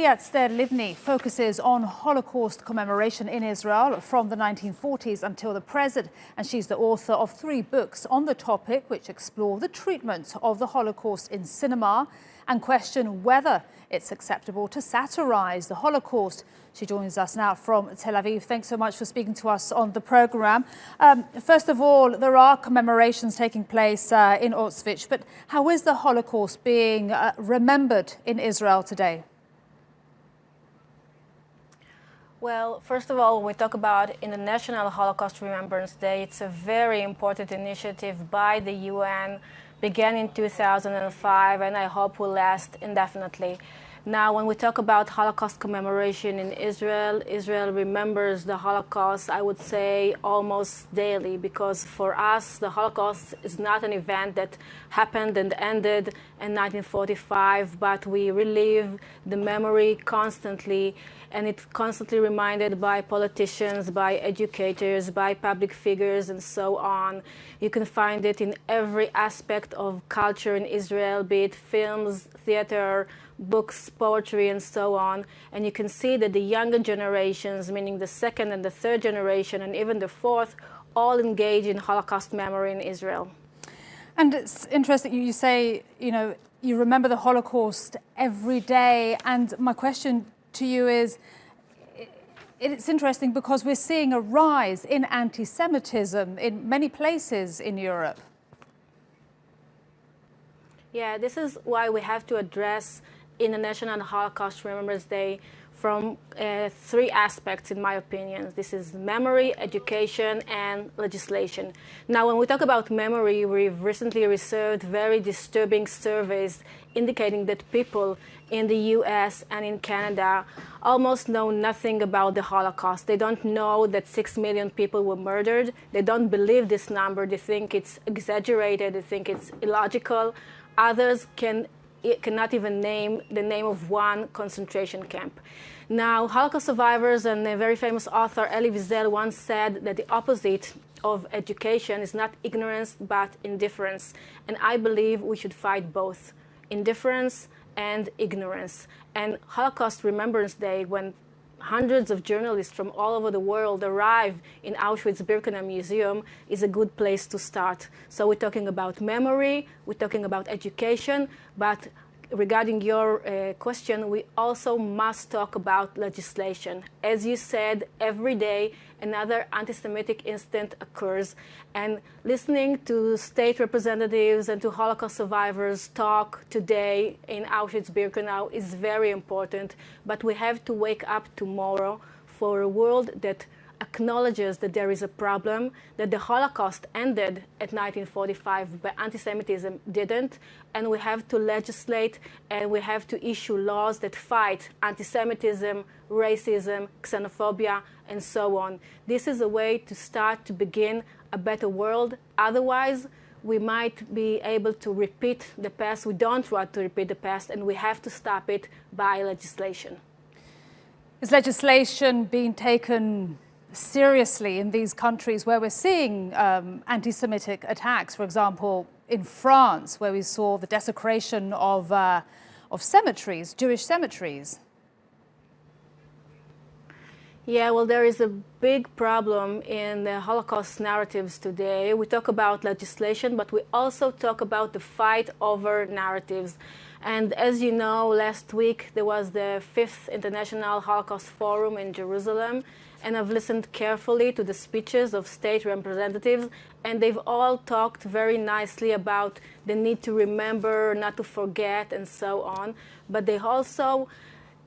Liat Steir-Livny focuses on Holocaust commemoration in Israel from the 1940s until the present, and she's the author of 3 books on the topic which explore the treatment of the Holocaust in cinema and question whether it's acceptable to satirize the Holocaust. She joins us now from Tel Aviv. Thanks so much for speaking to us on the program. First of all, there are commemorations taking place in Auschwitz, but how is the Holocaust being remembered in Israel today? Well, first of all, when we talk about International Holocaust Remembrance Day, it's a very important initiative by the UN, began in 2005, and I hope will last indefinitely. Now, when we talk about Holocaust commemoration in Israel, Israel remembers the Holocaust, I would say, almost daily, because for us, the Holocaust is not an event that happened and ended in 1945, but we relive the memory constantly, and it's constantly reminded by politicians, by educators, by public figures, and so on. You can find it in every aspect of culture in Israel, be it films, theater, books, poetry, and so on. And you can see that the younger generations, meaning the second and the third generation, and even the fourth, all engage in Holocaust memory in Israel. And it's interesting, you say, you remember the Holocaust every day. And my question to you is, it's interesting because we're seeing a rise in anti-Semitism in many places in Europe. Yeah, this is why we have to address International Holocaust Remembrance Day from 3 aspects, in my opinion. This is memory, education, and legislation. Now, when we talk about memory, we've recently received very disturbing surveys indicating that people in the US and in Canada almost know nothing about the Holocaust. They don't know that 6 million people were murdered. They don't believe this number. They think it's exaggerated. They think it's illogical. Others cannot even name the name of one concentration camp. Now, Holocaust survivors and a very famous author, Elie Wiesel, once said that the opposite of education is not ignorance, but indifference. And I believe we should fight both, indifference and ignorance. And Holocaust Remembrance Day, when hundreds of journalists from all over the world arrive in Auschwitz-Birkenau Museum, is a good place to start. So we're talking about memory, we're talking about education, but regarding your question, we also must talk about legislation. As you said, every day another anti-Semitic incident occurs, and listening to state representatives and to Holocaust survivors talk today in Auschwitz-Birkenau is very important, but we have to wake up tomorrow for a world that acknowledges that there is a problem, that the Holocaust ended at 1945, but anti-Semitism didn't, and we have to legislate and we have to issue laws that fight anti-Semitism, racism, xenophobia, and so on. This is a way to start to begin a better world. Otherwise, we might be able to repeat the past. We don't want to repeat the past, and we have to stop it by legislation. Is legislation being taken seriously in these countries where we're seeing anti-Semitic attacks? For example, in France, where we saw the desecration of cemeteries, Jewish cemeteries. Yeah, well, there is a big problem in the Holocaust narratives today. We talk about legislation, but we also talk about the fight over narratives. And as you know, last week there was the 5th International Holocaust Forum in Jerusalem, and I've listened carefully to the speeches of state representatives, and they've all talked very nicely about the need to remember, not to forget, and so on. But they also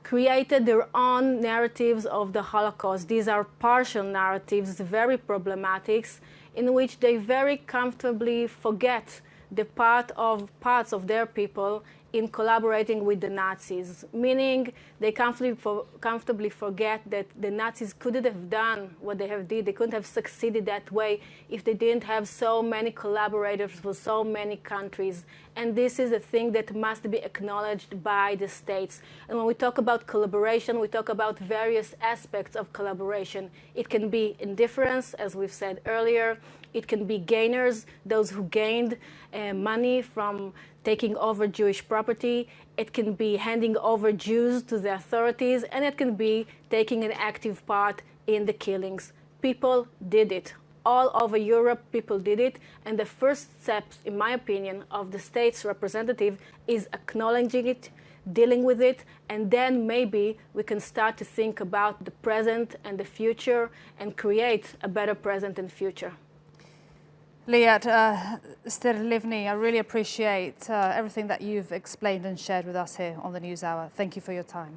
created their own narratives of the Holocaust. These are partial narratives, very problematic, in which they very comfortably forget the parts of their people in collaborating with the Nazis, meaning they comfortably forget that the Nazis couldn't have done what they have did. They couldn't have succeeded that way if they didn't have so many collaborators for so many countries. And this is a thing that must be acknowledged by the states. And when we talk about collaboration, we talk about various aspects of collaboration. It can be indifference, as we've said earlier. It can be gainers, those who gained money from taking over Jewish property, it can be handing over Jews to the authorities, and it can be taking an active part in the killings. People did it. All over Europe, people did it. And the first steps, in my opinion, of the state's representative is acknowledging it, dealing with it, and then maybe we can start to think about the present and the future and create a better present and future. Liat Steir-Livny, I really appreciate everything that you've explained and shared with us here on the NewsHour. Thank you for your time.